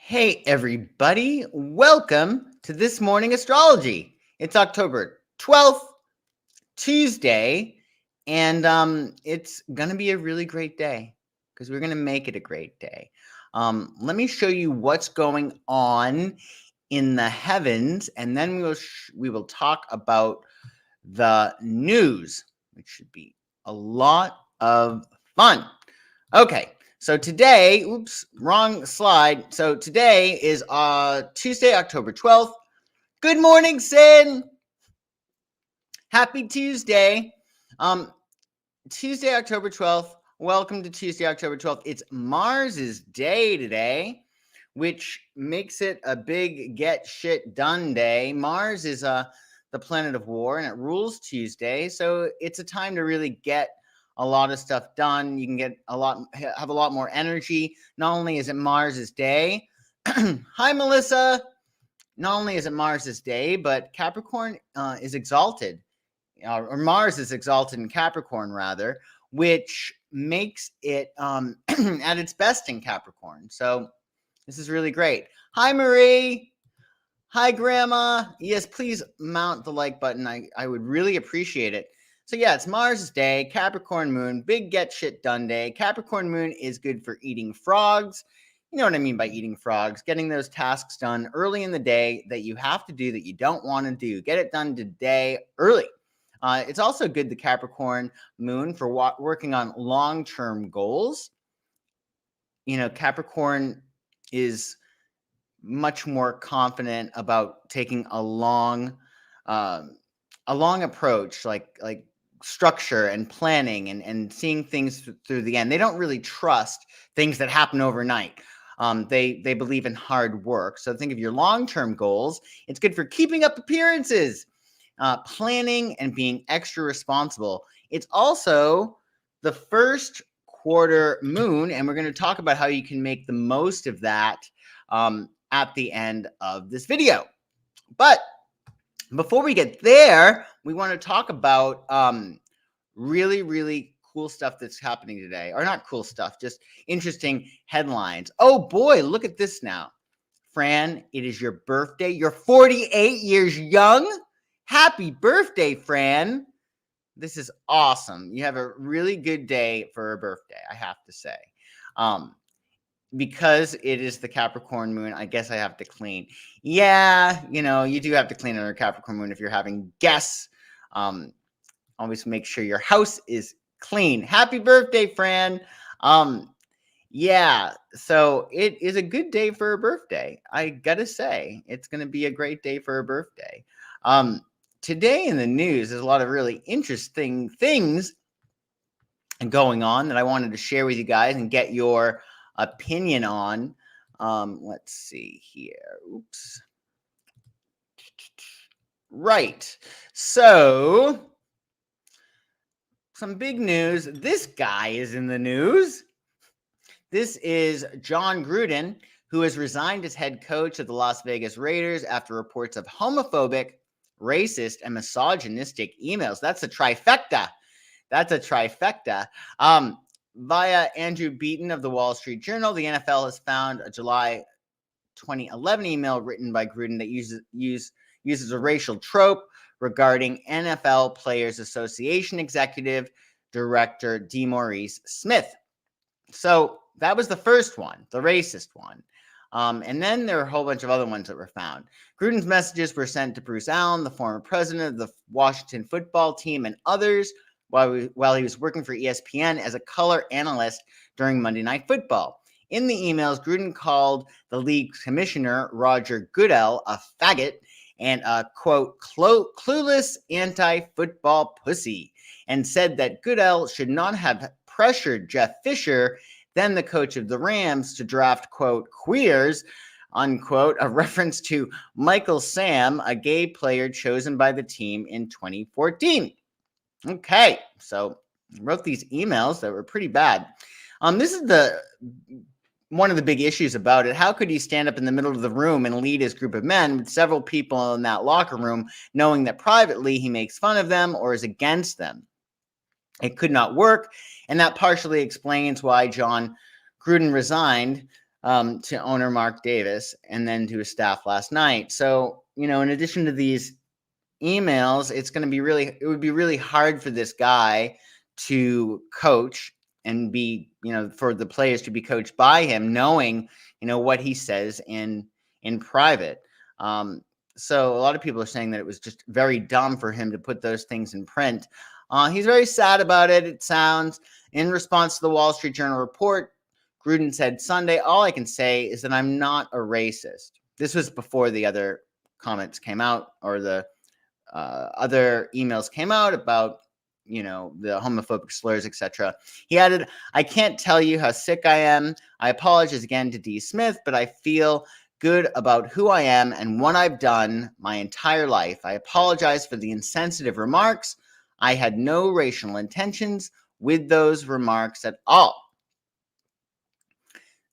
Hey, everybody. Welcome to This Morning Astrology. It's October 12th, Tuesday, and it's going to be a really great day because we're going to make it a great day. Let me show you what's going on in the heavens, and then we will talk about the news, which should be a lot of fun. Okay. So today, wrong slide. So today is Tuesday, October 12th. Good morning, Sin. Happy Tuesday. Tuesday, October 12th. Welcome to Tuesday, October 12th. It's Mars's day today, which makes it a big get shit done day. Mars is the planet of war, and it rules Tuesday, so it's a time to really get a lot of stuff done. You can have a lot more energy. Not only is it Mars's day, hi Melissa. Not only is it Mars's day, but Capricorn is exalted, or Mars is exalted in Capricorn rather, which makes it at its best in Capricorn. So this is really great. Hi Marie. Hi Grandma. Yes, please mount the like button. I would really appreciate it. So yeah, it's Mars' day, Capricorn moon, big get shit done day. Capricorn moon is good for eating frogs. You know what I mean by eating frogs, getting those tasks done early in the day that you have to do that you don't want to do. Get it done today early. It's also good, the Capricorn moon, for working on long-term goals. You know, Capricorn is much more confident about taking a long approach, like structure and planning and seeing things through the end. They don't really trust things that happen overnight. They believe in hard work. So think of your long-term goals. It's good for keeping up appearances, planning, and being extra responsible. It's also the first quarter moon, and we're going to talk about how you can make the most of that at the end of this video. But before we get there, we want to talk about really, really cool stuff that's happening today. Or not cool stuff, just interesting headlines. Oh boy, look at this now. Fran, it is your birthday. You're 48 years young. Happy birthday, Fran. This is awesome. You have a really good day for a birthday, I have to say. Because it is the Capricorn moon, I guess I have to clean. Yeah, you know, you do have to clean on a Capricorn moon if you're having guests. Always make sure your house is clean. Happy birthday, Fran. Yeah, so it is a good day for a birthday. I gotta say, it's going to be a great day for a birthday. Today in the news, there's a lot of really interesting things going on that I wanted to share with you guys and get your opinion on. Let's see here. Oops. Right. So, some big news. This guy is in the news. This is John Gruden, who has resigned as head coach of the Las Vegas Raiders after reports of homophobic, racist, and misogynistic emails. That's a trifecta. Via Andrew Beaton of the Wall Street Journal, the NFL has found a July 2011 email written by Gruden that uses a racial trope regarding NFL Players Association executive director DeMaurice Smith. So that was the first one, the racist one. And then there are a whole bunch of other ones that were found. Gruden's messages were sent to Bruce Allen, the former president of the Washington football team, and others while he was working for ESPN as a color analyst during Monday Night Football. In the emails, Gruden called the league's commissioner, Roger Goodell, a faggot and a, quote, clueless anti-football pussy, and said that Goodell should not have pressured Jeff Fisher, then the coach of the Rams, to draft, quote, queers, unquote, a reference to Michael Sam, a gay player chosen by the team in 2014. Okay, so I wrote these emails that were pretty bad. This is one of the big issues about it. How could he stand up in the middle of the room and lead his group of men with several people in that locker room, knowing that privately he makes fun of them or is against them? It could not work, and that partially explains why John Gruden resigned to owner Mark Davis and then to his staff last night. So, in addition to these emails, it would be really hard for this guy to coach and be, for the players to be coached by him, knowing, what he says in private. So a lot of people are saying that it was just very dumb for him to put those things in print. He's very sad about it, it sounds. In response to the Wall Street Journal report, Gruden said Sunday, "All I can say is that I'm not a racist." This was before the other comments came out, or the other emails came out about, the homophobic slurs, etc. He added, "I can't tell you how sick I am. I apologize again to D. Smith, but I feel good about who I am and what I've done my entire life. I apologize for the insensitive remarks. I had no racial intentions with those remarks at all."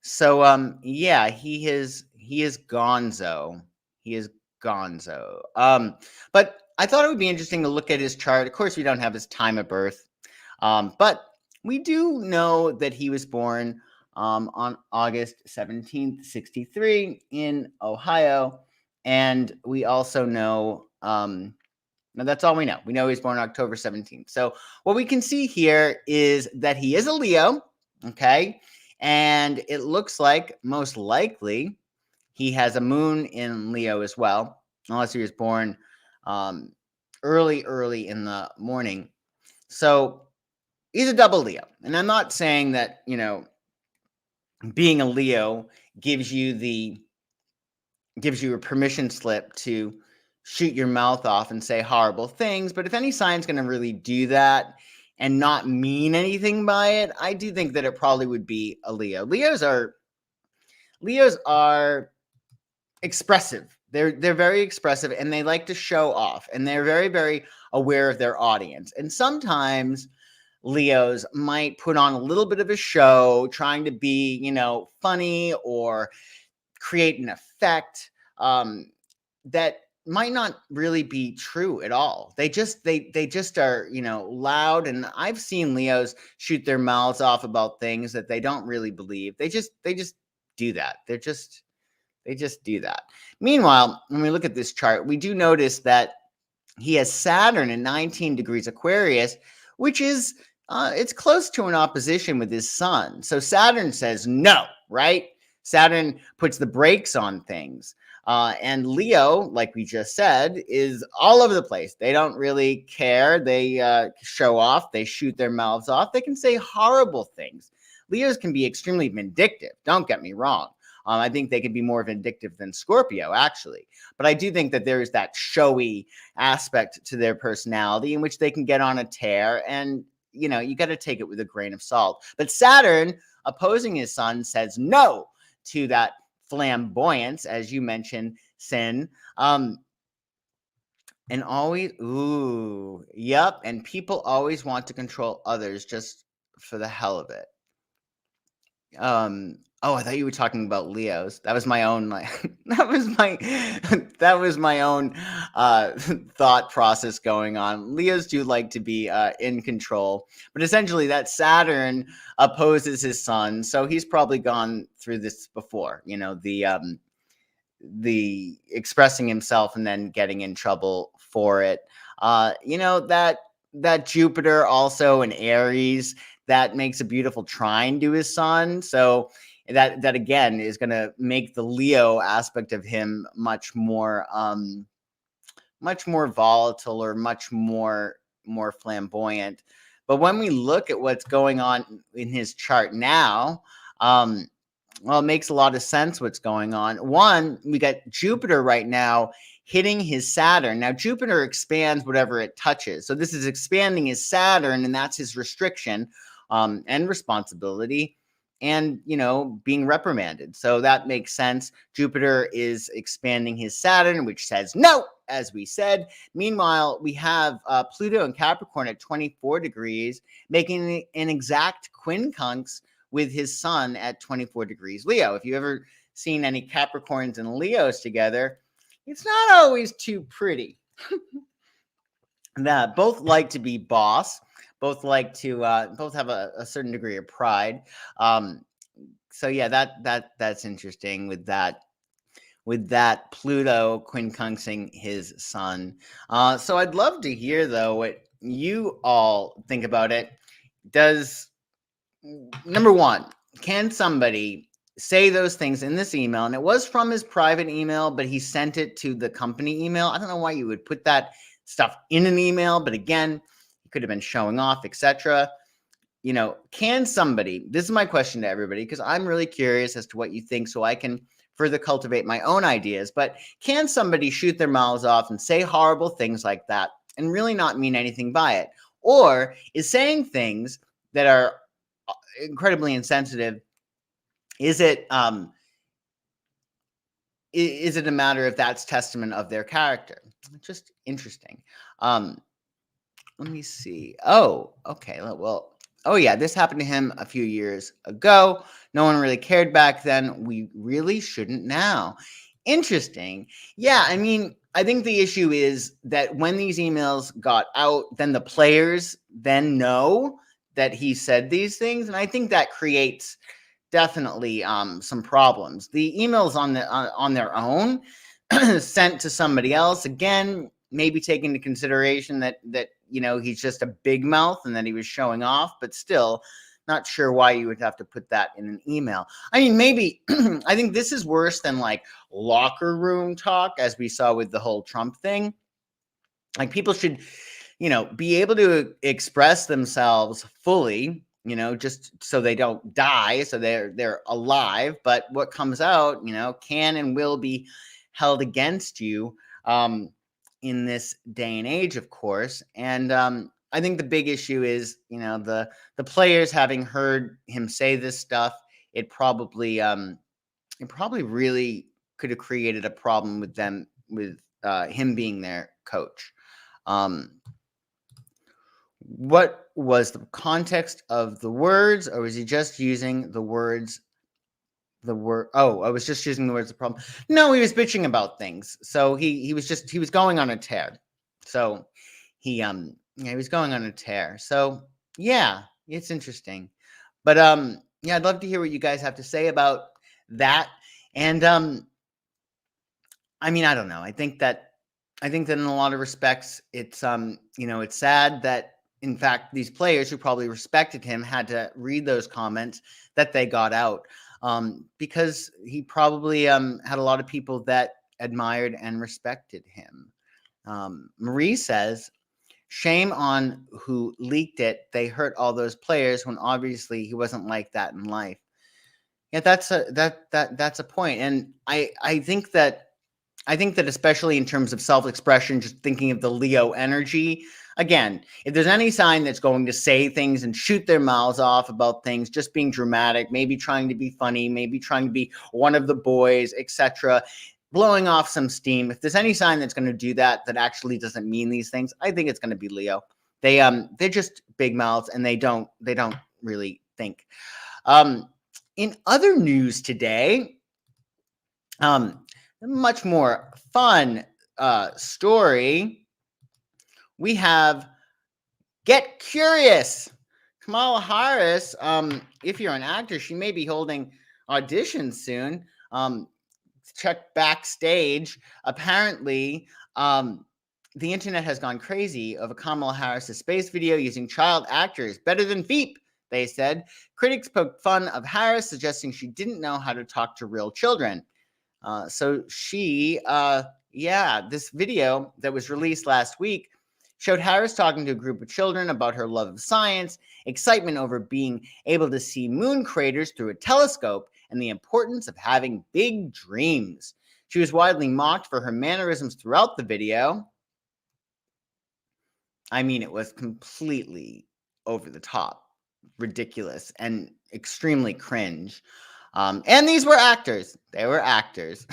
So yeah, he is gonzo. He is gonzo. But I thought it would be interesting to look at his chart. Of course, we don't have his time of birth. But we do know that he was born on August 17th, 63 in Ohio. And we also know, now that's all we know. We know he was born October 17th. So what we can see here is that he is a Leo, okay? And it looks like most likely he has a moon in Leo as well, unless he was born early in the morning. So he's a double Leo. And I'm not saying that, being a Leo gives you a permission slip to shoot your mouth off and say horrible things. But if any sign's going to really do that and not mean anything by it, I do think that it probably would be a Leo. Leos are expressive. They're very expressive, and they like to show off, and they're very, very aware of their audience. And sometimes Leos might put on a little bit of a show, trying to be, funny or create an effect that might not really be true at all. They just are, loud. And I've seen Leos shoot their mouths off about things that they don't really believe. They just do that. They just do that. Meanwhile, when we look at this chart, we do notice that he has Saturn in 19 degrees Aquarius, which is it's close to an opposition with his sun. So Saturn says no, right? Saturn puts the brakes on things. And Leo, like we just said, is all over the place. They don't really care. They show off. They shoot their mouths off. They can say horrible things. Leos can be extremely vindictive. Don't get me wrong. I think they can be more vindictive than Scorpio, actually. But I do think that there is that showy aspect to their personality in which they can get on a tear. And, you got to take it with a grain of salt. But Saturn, opposing his sun, says no to that flamboyance, as you mentioned, Sin. And always, yep. And people always want to control others just for the hell of it. I thought you were talking about Leos. That was my own, that was my own thought process going on. Leos do like to be in control, but essentially that Saturn opposes his sun, so he's probably gone through this before. The expressing himself and then getting in trouble for it. That Jupiter also in Aries, that makes a beautiful trine to his sun. So that again is going to make the Leo aspect of him much more volatile, or much more flamboyant. But when we look at what's going on in his chart now, well, it makes a lot of sense what's going on. One, we got Jupiter right now hitting his Saturn. Now, Jupiter expands whatever it touches. So this is expanding his Saturn, and that's his restriction and responsibility, and, being reprimanded. So that makes sense. Jupiter is expanding his Saturn, which says no, as we said. Meanwhile, we have Pluto and Capricorn at 24 degrees, making an exact quincunx with his sun at 24 degrees Leo. If you've ever seen any Capricorns and Leos together, it's not always too pretty. That both like to be boss, both like to both have a certain degree of pride. So yeah, that's interesting with that Pluto quincunxing his sun. So I'd love to hear though what you all think about it. Does Number one, can somebody say those things in this email? And it was from his private email, but he sent it to the company email. I don't know why you would put that stuff in an email, but again, he could have been showing off, etc. Can somebody, this is my question to everybody, because I'm really curious as to what you think so I can further cultivate my own ideas, but can somebody shoot their mouths off and say horrible things like that and really not mean anything by it? Or is saying things that are incredibly insensitive, is it is it a matter of that's testament of their character? Just interesting. Let me see. Oh, okay. Well, oh yeah, this happened to him a few years ago. No one really cared back then. We really shouldn't now. Interesting. Yeah, I mean, I think the issue is that when these emails got out, then the players then know that he said these things, and I think that creates definitely some problems. The emails on their own sent to somebody else, again, maybe take into consideration that he's just a big mouth and that he was showing off, but still not sure why you would have to put that in an email. I mean, maybe I think this is worse than like locker room talk, as we saw with the whole Trump thing. Like, people should be able to express themselves fully, just so they don't die, so they're alive, but what comes out can and will be held against you in this day and age, of course. And I think the big issue is the players having heard him say this stuff. It probably really could have created a problem with them, with him being their coach. What was the context of the words, or was he just using the words? I was just using the words. The problem. No, he was bitching about things. So he was going on a tear. So he was going on a tear. So yeah, it's interesting. But yeah, I'd love to hear what you guys have to say about that. And I mean, I don't know. I think that in a lot of respects, it's it's sad that in fact these players who probably respected him had to read those comments that they got out, because he probably had a lot of people that admired and respected him. Marie says, "Shame on who leaked it. They hurt all those players when obviously he wasn't like that in life." Yeah, that's a point, and I think that especially in terms of self-expression, just thinking of the Leo energy, again, if there's any sign that's going to say things and shoot their mouths off about things, just being dramatic, maybe trying to be funny, maybe trying to be one of the boys, etc., blowing off some steam, if there's any sign that's going to do that actually doesn't mean these things, I think it's going to be Leo. They're just big mouths, and they don't really think. In other news today, much more fun story. We have Get Curious. Kamala Harris, if you're an actor, she may be holding auditions soon. Check backstage. Apparently, the internet has gone crazy over Kamala Harris's space video using child actors. Better than Veep, they said. Critics poked fun of Harris, suggesting she didn't know how to talk to real children. So she, this video that was released last week showed Harris talking to a group of children about her love of science, excitement over being able to see moon craters through a telescope, and the importance of having big dreams. She was widely mocked for her mannerisms throughout the video. I mean, it was completely over the top, ridiculous, and extremely cringe. And these were actors. They were actors.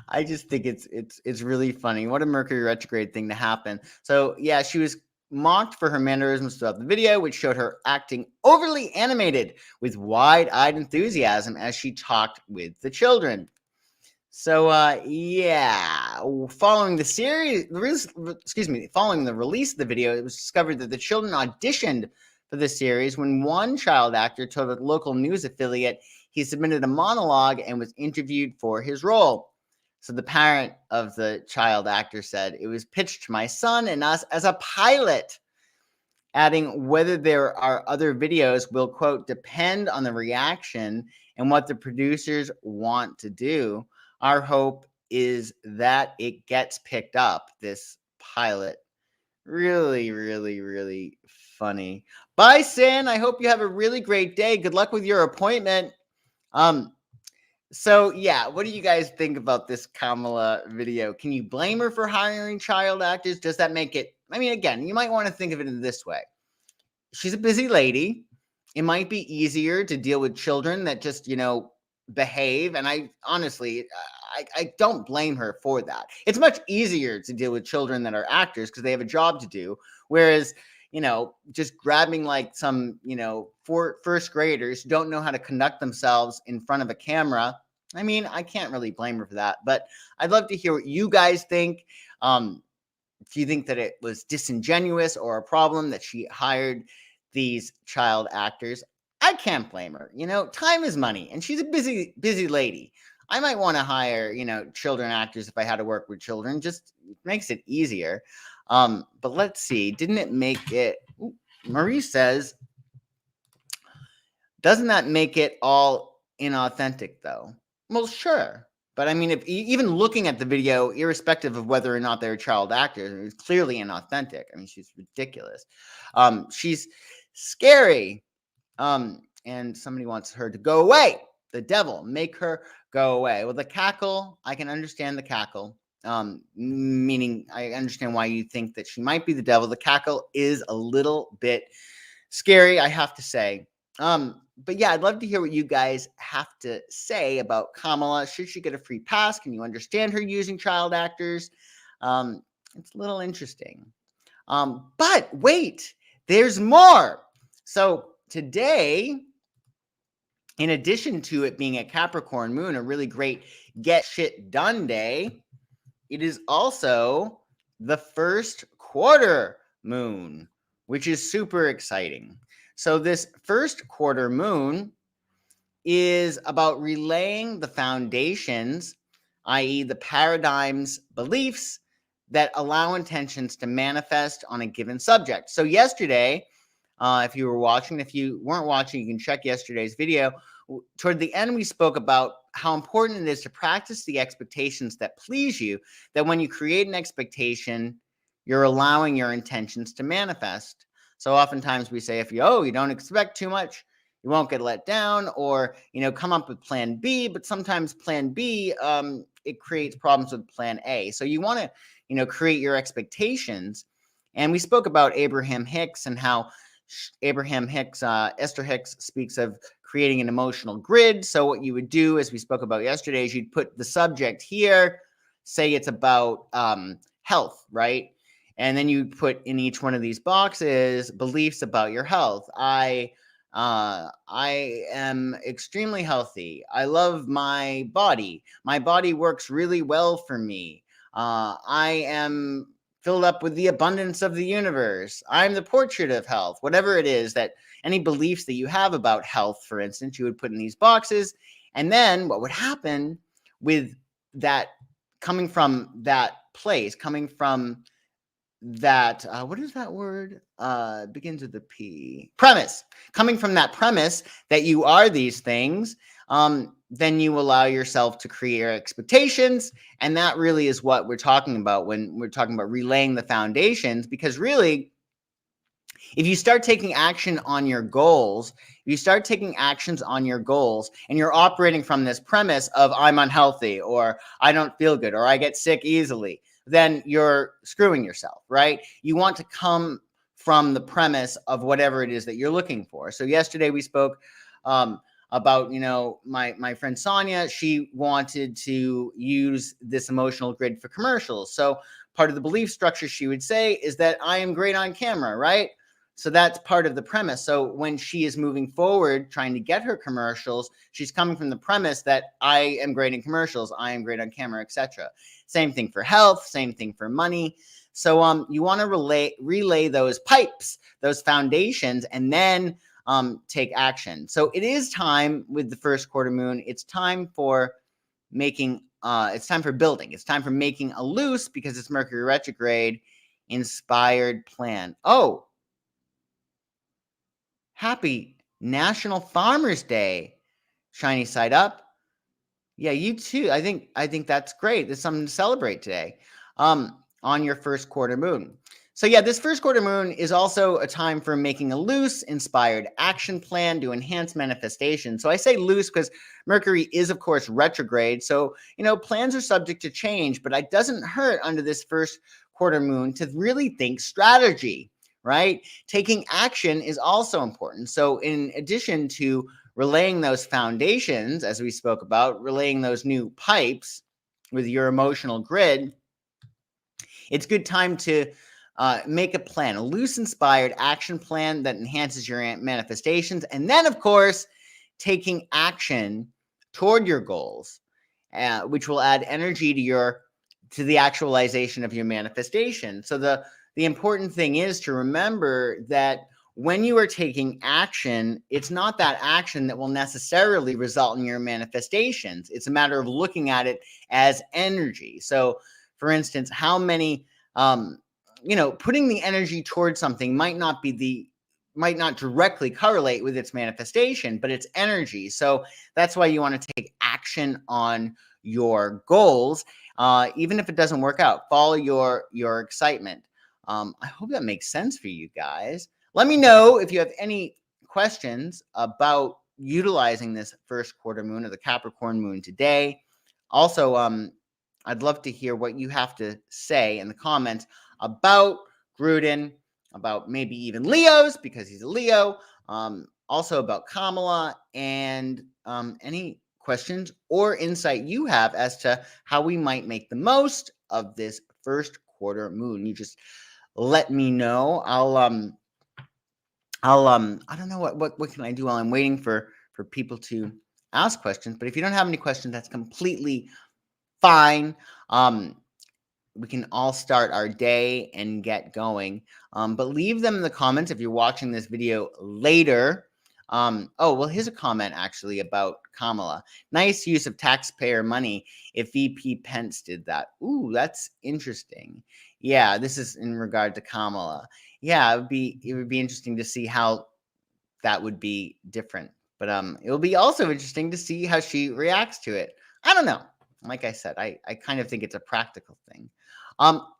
I just think it's really funny. What a Mercury retrograde thing to happen. So yeah, she was mocked for her mannerisms throughout the video, which showed her acting overly animated with wide-eyed enthusiasm as she talked with the children. So following the release of the video, it was discovered that the children auditioned for the series when one child actor told a local news affiliate he submitted a monologue and was interviewed for his role. So the parent of the child actor said, "It was pitched to my son and us as a pilot," adding, "Whether there are other videos will, quote, depend on the reaction and what the producers want to do. Our hope is that it gets picked up, this pilot." Really, really, really funny. Bye, Sin. I hope you have a really great day. Good luck with your appointment. So yeah, what do you guys think about this Kamala video? Can you blame her for hiring child actors? Does that make it? I mean, again, you might want to think of it in this way. She's a busy lady. It might be easier to deal with children that just, behave. And I honestly, I don't blame her for that. It's much easier to deal with children that are actors because they have a job to do. Whereas, just grabbing like some, first graders who don't know how to conduct themselves in front of a camera. I mean, I can't really blame her for that, but I'd love to hear what you guys think. If you think that it was disingenuous or a problem that she hired these child actors, I can't blame her. Time is money, and she's a busy lady. I might want to hire, children actors if I had to work with children. Just makes it easier. But let's see. Didn't it make it? Marie says, doesn't that make it all inauthentic, though? Well, sure. But I mean, if even looking at the video, irrespective of whether or not they're child actors, it's clearly inauthentic. I mean, she's ridiculous. She's scary. And somebody wants her to go away. The devil, make her go away. Well, the cackle, I can understand the cackle. Meaning I understand why you think that she might be the devil. The cackle is a little bit scary, I have to say. But yeah, I'd love to hear what you guys have to say about Kamala. Should she get a free pass? Can you understand her using child actors? It's a little interesting. But wait, there's more. So today, in addition to it being a Capricorn moon, a really great get shit done day, it is also the first quarter moon, which is super exciting. So this first quarter moon is about relaying the foundations, i.e. the paradigms, beliefs that allow intentions to manifest on a given subject. So yesterday, if you were watching, if you weren't watching, you can check yesterday's video. Toward the end, we spoke about how important it is to practice the expectations that please you, that when you create an expectation, you're allowing your intentions to manifest. So oftentimes we say, if you don't expect too much, you won't get let down, or, come up with plan B, but sometimes plan B, it creates problems with plan A. So you want to, create your expectations. And we spoke about Abraham Hicks and how Esther Hicks speaks of creating an emotional grid. So what you would do, as we spoke about yesterday, is you'd put the subject here, say it's about health, right? And then you put in each one of these boxes beliefs about your health. I am extremely healthy. I love my body. My body works really well for me. I am filled up with the abundance of the universe. I'm the portrait of health. Whatever it is, that any beliefs that you have about health, for instance, you would put in these boxes. And then what would happen with that, coming from that place, coming from that, what is that word? Begins with the P. Premise. Coming from that premise that you are these things, then you allow yourself to create your expectations. And that really is what we're talking about when we're talking about relaying the foundations. Because really, if you start taking action on your goals, if you start taking actions on your goals and you're operating from this premise of I'm unhealthy, or I don't feel good, or I get sick easily, then you're screwing yourself, right? You want to come from the premise of whatever it is that you're looking for. So yesterday we spoke about, my friend Sonia. She wanted to use this emotional grid for commercials. So part of the belief structure she would say is that I am great on camera, right? So that's part of the premise. So when she is moving forward, trying to get her commercials, she's coming from the premise that I am great in commercials, I am great on camera, etc. Same thing for health, same thing for money. So you want to relay those pipes, those foundations, and then take action. So it is time with the first quarter moon. It's time for making. It's time for building. It's time for making a loose, because it's Mercury retrograde, inspired plan. Oh, happy National Farmers Day. Shiny side up. Yeah, you too. I think that's great. There's something to celebrate today. On your first quarter moon. So yeah, this first quarter moon is also a time for making a loose, inspired action plan to enhance manifestation. So I say loose because Mercury is, of course, retrograde. So, plans are subject to change, but it doesn't hurt under this first quarter moon to really think strategy, right? Taking action is also important. So in addition to relaying those foundations, as we spoke about, relaying those new pipes with your emotional grid, it's good time to make a plan, a loose, inspired action plan that enhances your manifestations. And then, of course, taking action toward your goals, which will add energy to the actualization of your manifestation. So the important thing is to remember that when you are taking action, it's not that action that will necessarily result in your manifestations. It's a matter of looking at it as energy. So, for instance, how many, putting the energy towards something might not directly correlate with its manifestation, but it's energy. So that's why you want to take action on your goals, even if it doesn't work out. Follow your excitement. I hope that makes sense for you guys. Let me know if you have any questions about utilizing this first quarter moon or the Capricorn moon today. Also, I'd love to hear what you have to say in the comments about Gruden, about maybe even Leo's, because he's a Leo, also about Kamala, and any questions or insight you have as to how we might make the most of this first quarter moon. You just let me know. I don't know what can I do while I'm waiting for people to ask questions. But if you don't have any questions, that's completely fine. We can all start our day and get going. But leave them in the comments if you're watching this video later. Well, here's a comment actually about Kamala. Nice use of taxpayer money if VP Pence did that. Ooh, that's interesting. Yeah, this is in regard to Kamala. Yeah, it would be interesting to see how that would be different. But it will be also interesting to see how she reacts to it. I don't know. Like I said, I kind of think it's a practical thing.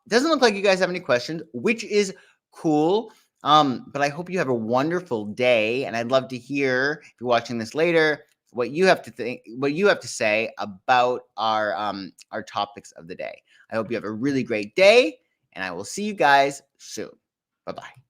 Doesn't look like you guys have any questions, which is cool. But I hope you have a wonderful day, and I'd love to hear, if you're watching this later, what you have to say about our topics of the day. I hope you have a really great day, and I will see you guys soon. Bye-bye.